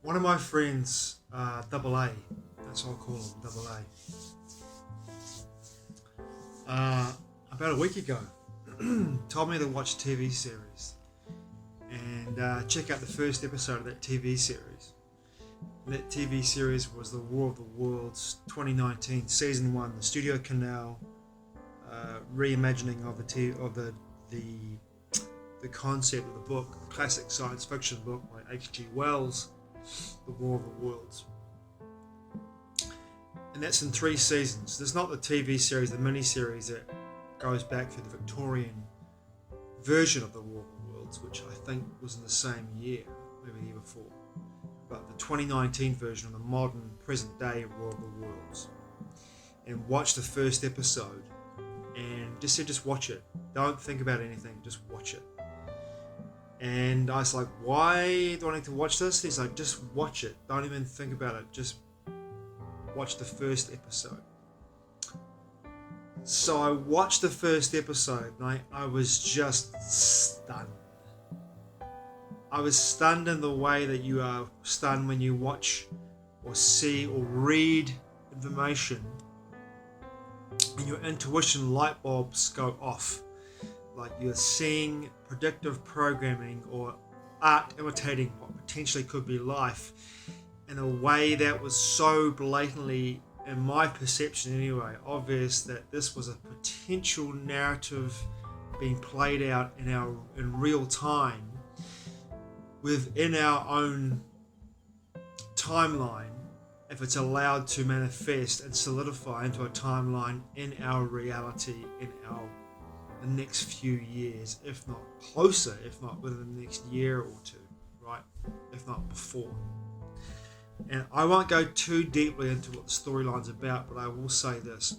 One of my friends, Double A, that's what I call him, Double A, about a week ago, told me to watch a TV series and check out the first episode of that TV series. And that TV series was The War of the Worlds 2019, Season 1, the Studio Canal reimagining of the concept of the book, the classic science fiction book by H.G. Wells, The War of the Worlds. And that's in 3 seasons. There's not the TV series, the mini-series that goes back through the Victorian version of The War of the Worlds, which I think was in the same year, maybe the year before. But the 2019 version of the modern, present-day War of the Worlds. And watch the first episode and just watch it. Don't think about anything, just watch it. And I was like, why do I need to watch this? He's like, just watch it. Don't even think about it. Just watch the first episode. So I watched the first episode and I was just stunned. I was stunned in the way that you are stunned when you watch or see or read information and your intuition light bulbs go off. Like you're seeing predictive programming or art imitating what potentially could be life in a way that was so blatantly, in my perception anyway, obvious that this was a potential narrative being played out in real time within our own timeline, if it's allowed to manifest and solidify into a timeline in our reality, in the next few years, if not closer, if not within the next year or two, right? If not before. And I won't go too deeply into what the storyline's about, but I will say this.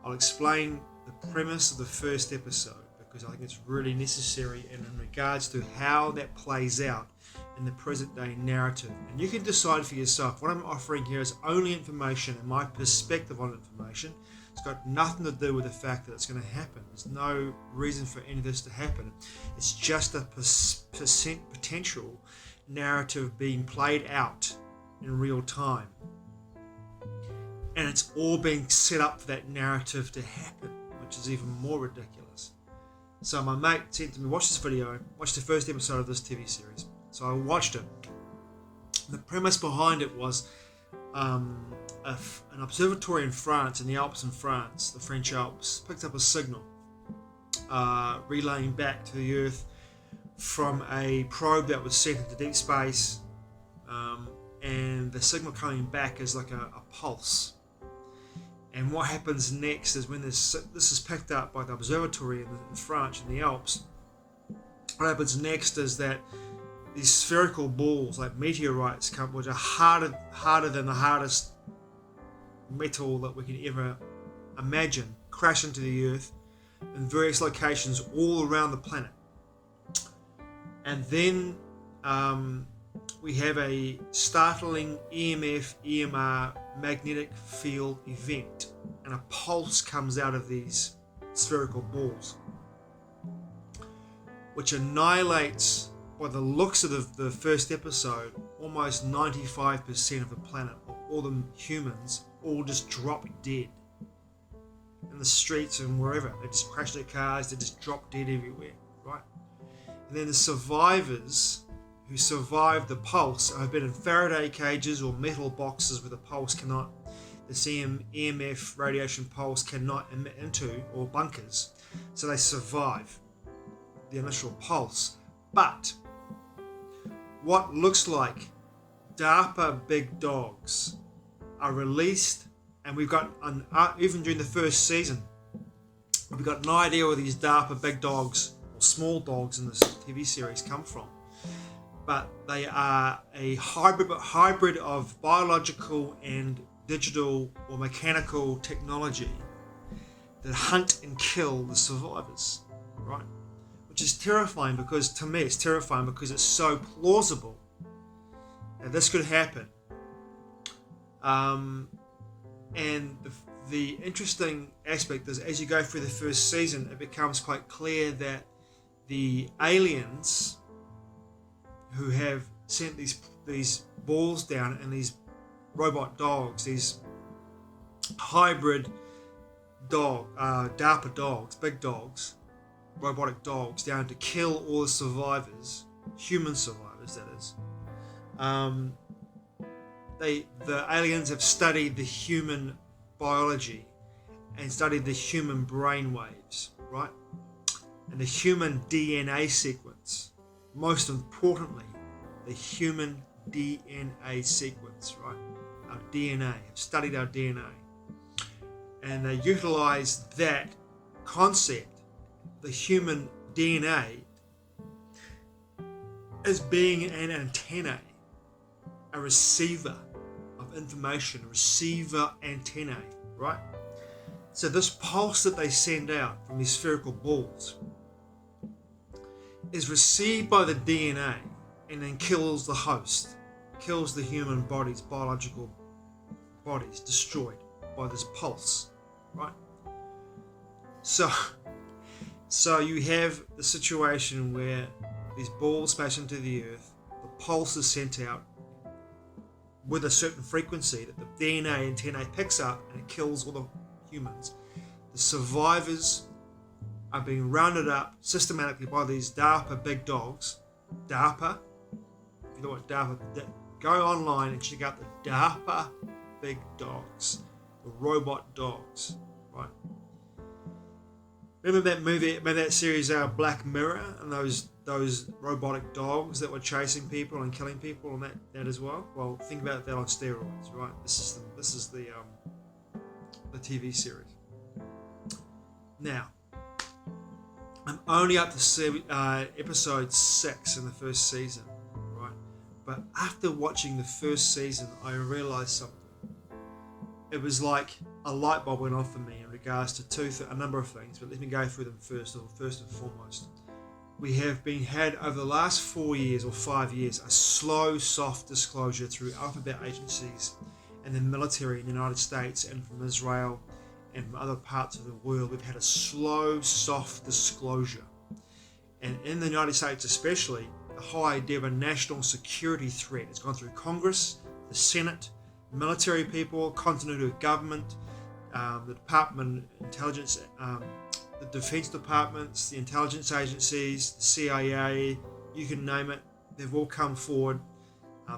I'll explain the premise of the first episode because I think it's really necessary in regards to how that plays out in the present day narrative. And you can decide for yourself. What I'm offering here is only information and my perspective on information. It's got nothing to do with the fact that it's going to happen. There's no reason for any of this to happen. It's just a potential narrative being played out in real time. And it's all being set up for that narrative to happen, which is even more ridiculous. So my mate said to me, watch this video, watch the first episode of this TV series. So I watched it. The premise behind it was an observatory in France, in the Alps in France, the French Alps, picked up a signal relaying back to the Earth from a probe that was sent into deep space, and the signal coming back is like a pulse. And what happens next is when this is picked up by the observatory in France, in the Alps, what happens next is that these spherical balls, like meteorites, come, which are harder than the hardest metal that we can ever imagine, crash into the Earth in various locations all around the planet. And then we have a startling EMF, EMR magnetic field event, and a pulse comes out of these spherical balls, which annihilates, by the looks of the first episode, almost 95% of the planet, of all the humans, all just drop dead in the streets and wherever. They just crash their cars, they just drop dead everywhere, right? And then the survivors who survived the pulse have been in Faraday cages or metal boxes where the pulse cannot, the EMF radiation pulse cannot emit into, or bunkers. So they survive the initial pulse. But what looks like DARPA big dogs are released, and we've got, even during the first season, we've got no idea where these DARPA big dogs, or small dogs in this TV series, come from. But they are a hybrid of biological and digital or mechanical technology that hunt and kill the survivors, right? Which is terrifying, because to me it's terrifying because it's so plausible that this could happen. And the interesting aspect is, as you go through the first season, it becomes quite clear that the aliens who have sent these these balls down and these robot dogs, these hybrid DARPA dogs, big dogs, robotic dogs, down to kill all the survivors, human survivors that is. The aliens have studied the human biology and studied the human brain waves, right? And the human DNA sequence. Most importantly, the human DNA sequence, right? Our DNA, have studied our DNA. And they utilize that concept, the human DNA, as being an antenna, a receiver of information, a receiver antennae, right? So this pulse that they send out from these spherical balls is received by the DNA and then kills the host, kills the human body's biological bodies, destroyed by this pulse, right? So you have the situation where these balls smash into the earth, the pulse is sent out with a certain frequency that the DNA antennae picks up, and it kills all the humans. The survivors are being rounded up systematically by these DARPA big dogs. DARPA, if you know what DARPA, go online and check out the DARPA big dogs, the robot dogs, right? Remember that movie, remember that series Black Mirror, and those robotic dogs that were chasing people and killing people, and that as well? Well, think about that on steroids, right? This is the TV series. Now, I'm only up to episode 6 in the first season, right? But after watching the first season, I realised something. It was like a light bulb went off for me in regards to a number of things, but let me go through them first and foremost. We have had over the last 4 years or 5 years a slow, soft disclosure through alphabet agencies and the military in the United States and from Israel and from other parts of the world. We've had a slow, soft disclosure. And in the United States especially, the whole idea of a national security threat has gone through Congress, the Senate, military people, continuity of government, the Department of Intelligence, the Defense Departments, the intelligence agencies, the CIA, you can name it. They've all come forward.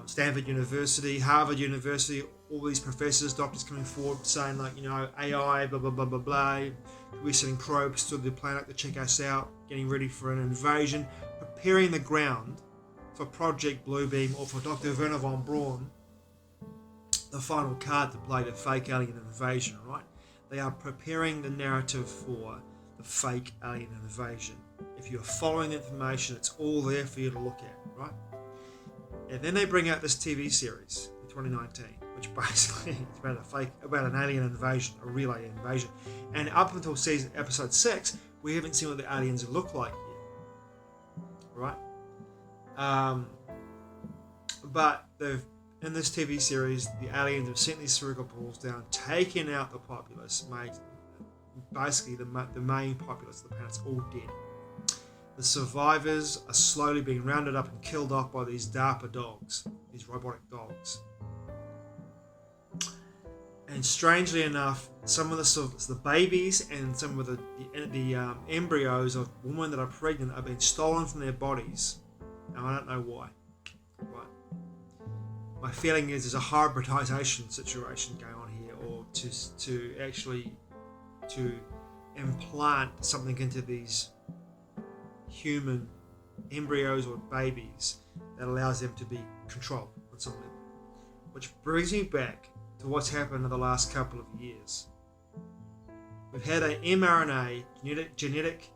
Stanford University, Harvard University, all these professors, doctors coming forward saying AI, blah, blah, blah, blah, blah. We're sending probes to the planet to check us out, getting ready for an invasion, preparing the ground for Project Bluebeam or for Dr. Werner von Braun, the final card to play the fake alien invasion, right? They are preparing the narrative for the fake alien invasion. If you're following information, it's all there for you to look at, right? And then they bring out this TV series in 2019, which basically is about an alien invasion, a real alien invasion. And up until episode 6, we haven't seen what the aliens look like yet, right? But in this TV series, the aliens have sent these spherical balls down, taken out the populace, made basically the main populace of the planet's all dead. The survivors are slowly being rounded up and killed off by these DARPA dogs, these robotic dogs. And strangely enough, some of the babies and some of the embryos of women that are pregnant are being stolen from their bodies. Now, I don't know why. Right? My feeling is there's a hybridization situation going on here, or to implant something into these human embryos or babies that allows them to be controlled on some level. Which brings me back to what's happened in the last couple of years. We've had an mRNA genetic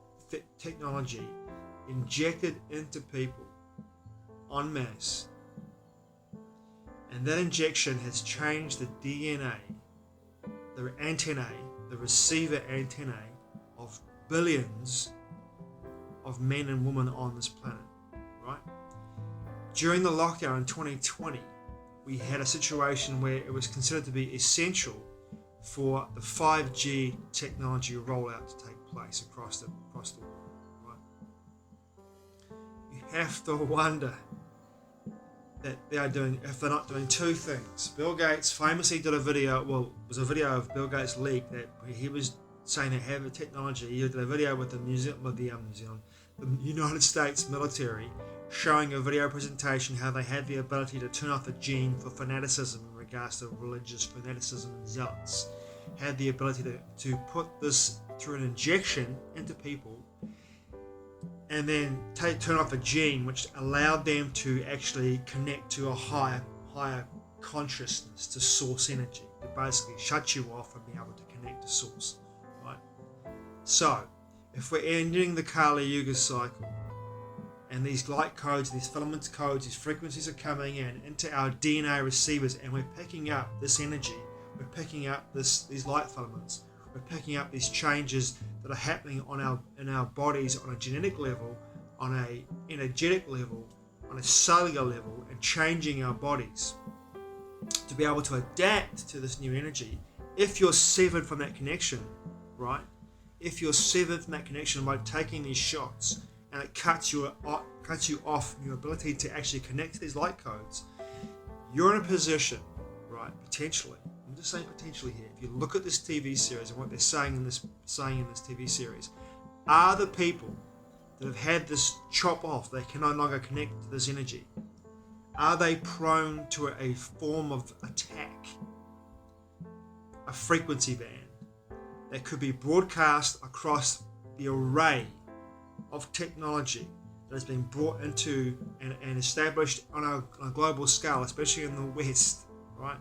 technology injected into people en masse, and that injection has changed the DNA, the antennae, the receiver antennae of billions of men and women on this planet, right? During the lockdown in 2020, we had a situation where it was considered to be essential for the 5G technology rollout to take place across the world, right? You have to wonder, that they are doing, if they're not doing two things. Bill Gates famously did a video, well, it was a video of Bill Gates leak that he was saying they have the technology. He did a video with the United States military, showing a video presentation how they had the ability to turn off the gene for fanaticism in regards to religious fanaticism and zealots. Had the ability to put this through an injection into people and then turn off a gene which allowed them to actually connect to a higher consciousness, to source energy, to basically shut you off from being able to connect to source, right? So, if we're ending the Kali Yuga cycle, and these light codes, these filament codes, these frequencies are coming into our DNA receivers, and we're picking up this energy, we're picking up these light filaments, we're picking up these changes that are happening in our bodies on a genetic level, on a energetic level, on a cellular level, and changing our bodies to be able to adapt to this new energy. If you're severed from that connection, right? If you're severed from that connection by taking these shots, and it cuts you off from your ability to actually connect to these light codes, you're in a position, right? Potentially, I'm just saying potentially here. If you look at this TV series and what they're saying in this TV series, are the people that have had this chop off, they can no longer connect to this energy, are they prone to a form of attack, a frequency band that could be broadcast across the array of technology that has been brought into and established on a global scale, especially in the West, right?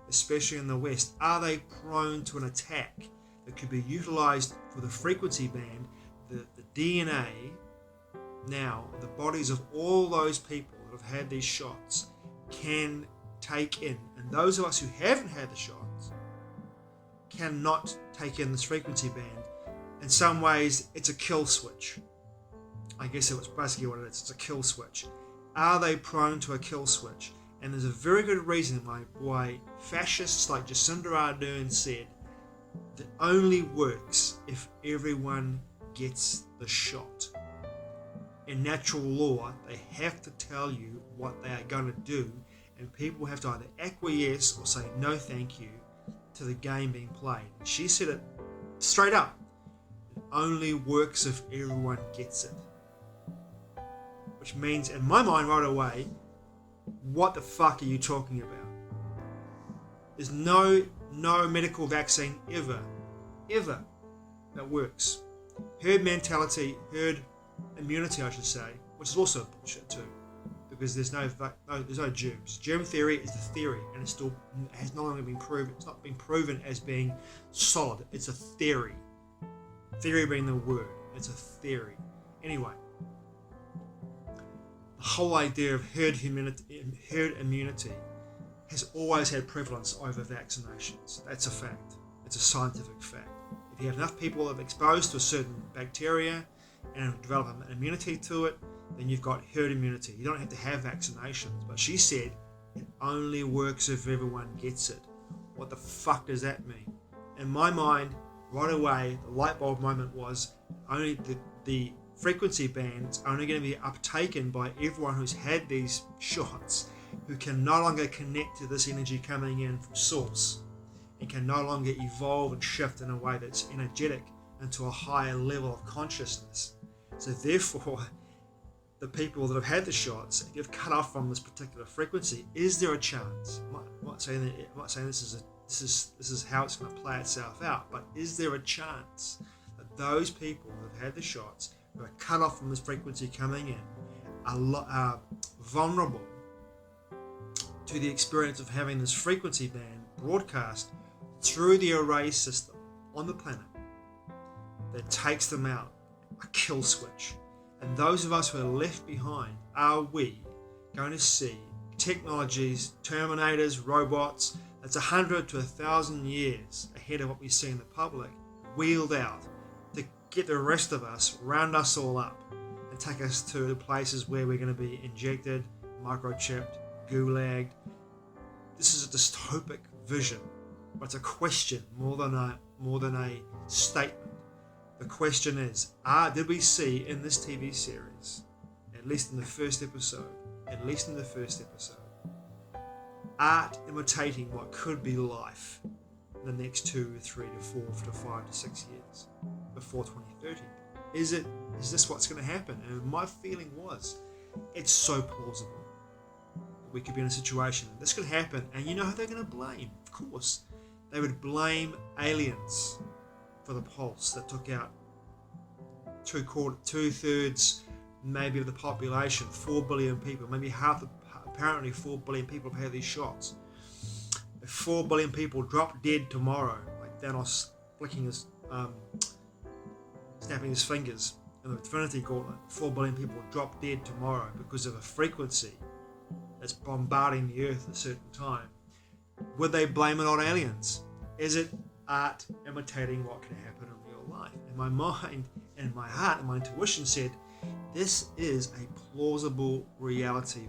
Especially in the West. Are they prone to an attack that could be utilized for the frequency band, the DNA, now, the bodies of all those people that have had these shots can take in, and those of us who haven't had the shots cannot take in this frequency band. In some ways, it's a kill switch. I guess it's basically what it is. It's a kill switch. Are they prone to a kill switch? And there's a very good reason why fascists like Jacinda Ardern said that only works if everyone gets the shot. In natural law, they have to tell you what they are going to do, and people have to either acquiesce or say no thank you to the game being played. And she said it straight up. It only works if everyone gets it. Which means, in my mind right away, what the fuck are you talking about? There's no medical vaccine ever that works. Herd mentality, herd immunity, I should say, which is also bullshit too, because there's no germs. Germ theory is the theory, and it still has no longer been proven. It's not been proven as being solid. It's a theory. Theory being the word. It's a theory. Anyway, the whole idea of herd immunity has always had prevalence over vaccinations. That's a fact. It's a scientific fact. If you have enough people that are exposed to a certain bacteria and develop an immunity to it, then you've got herd immunity. You don't have to have vaccinations. But she said it only works if everyone gets it. What the fuck does that mean? In my mind, right away, the light bulb moment was only the frequency band is only going to be uptaken by everyone who's had these shots, who can no longer connect to this energy coming in from source, and can no longer evolve and shift in a way that's energetic into a higher level of consciousness. So therefore, the people that have had the shots, if you've cut off from this particular frequency, is there a chance? I'm not saying this is how it's going to play itself out, but is there a chance that those people who have had the shots, who are cut off from this frequency coming in, are vulnerable to the experience of having this frequency band broadcast through the array system on the planet that takes them out, a kill switch? And those of us who are left behind, are we going to see technologies, terminators, robots, that's 100 to 1,000 years ahead of what we see in the public, wheeled out to get the rest of us, round us all up, and take us to the places where we're going to be injected, microchipped, gulagged? This is a dystopic vision, but it's a question more than a statement. The question is, did we see in this TV series, at least in the first episode, at least in the first episode, art imitating what could be life in the next 2 to 3 to 4 to 5 to 6 years before 2030? Is this what's going to happen? And my feeling was, it's so plausible that we could be in a situation this could happen. And you know who they're going to blame? Of course, they would blame aliens for the pulse that took out two-thirds maybe of the population, 4 billion people, maybe apparently 4 billion people have had these shots. If 4 billion people drop dead tomorrow, like Thanos flicking his, snapping his fingers in the Infinity Gauntlet, 4 billion people drop dead tomorrow because of a frequency that's bombarding the Earth at a certain time, would they blame it on aliens? Is it art imitating what can happen in real life? In my mind, and my heart, and my intuition said, this is a plausible reality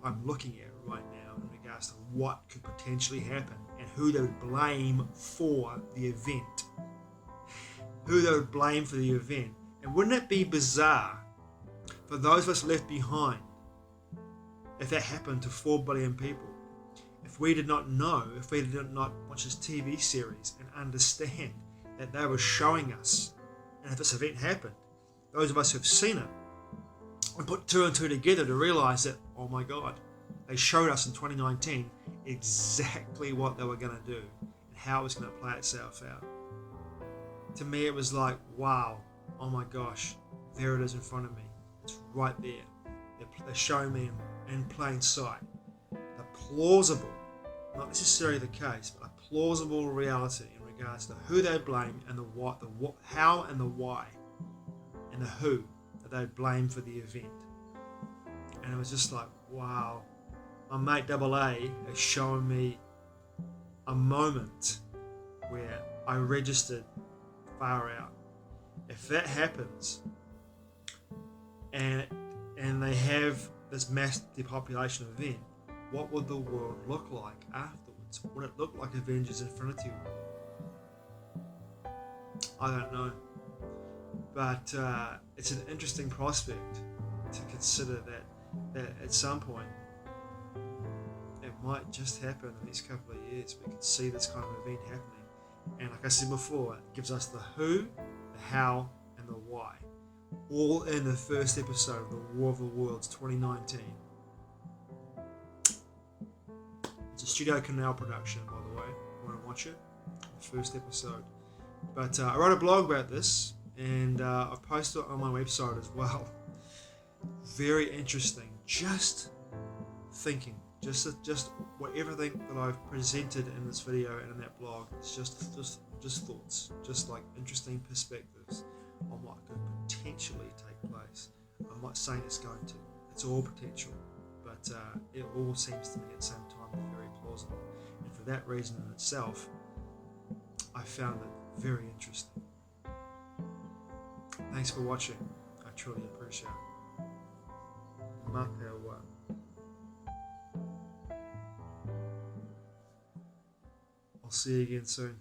I'm looking at right now in regards to what could potentially happen and who they would blame for the event. Who they would blame for the event. And wouldn't it be bizarre for those of us left behind if that happened to 4 billion people? If we did not know, if we did not watch this TV series and understand that they were showing us, and if this event happened, those of us who have seen it, and put 2 and 2 together to realize that, oh my God, they showed us in 2019 exactly what they were going to do and how it was going to play itself out. To me, it was like, wow, oh my gosh, there it is in front of me. It's right there. They're showing me in plain sight. A plausible, not necessarily the case, but a plausible reality in regards to who they blame and the what, how and the why, and the who that they blame for the event. And it was just like, wow, my mate AA has shown me a moment where I registered far out. If that happens, and they have this mass depopulation event, what would the world look like afterwards? Would it look like Avengers Infinity War? I don't know. But it's an interesting prospect to consider that at some point it might just happen in these couple of years. We could see this kind of event happening. And like I said before, it gives us the who, the how, and the why. All in the first episode of The War of the Worlds 2019. It's a Studio Canal production, by the way. If you want to watch it, the first episode. But I wrote a blog about this, and I've posted it on my website as well. Very interesting. Just thinking, just what everything that I've presented in this video and in that blog is just thoughts, just like interesting perspectives on what could potentially take place. I'm not saying it's going to. It's all potential, but it all seems to me at the same time very plausible. And for that reason in itself, I found it very interesting. Thanks for watching. I truly appreciate it. Matewa. I'll see you again soon.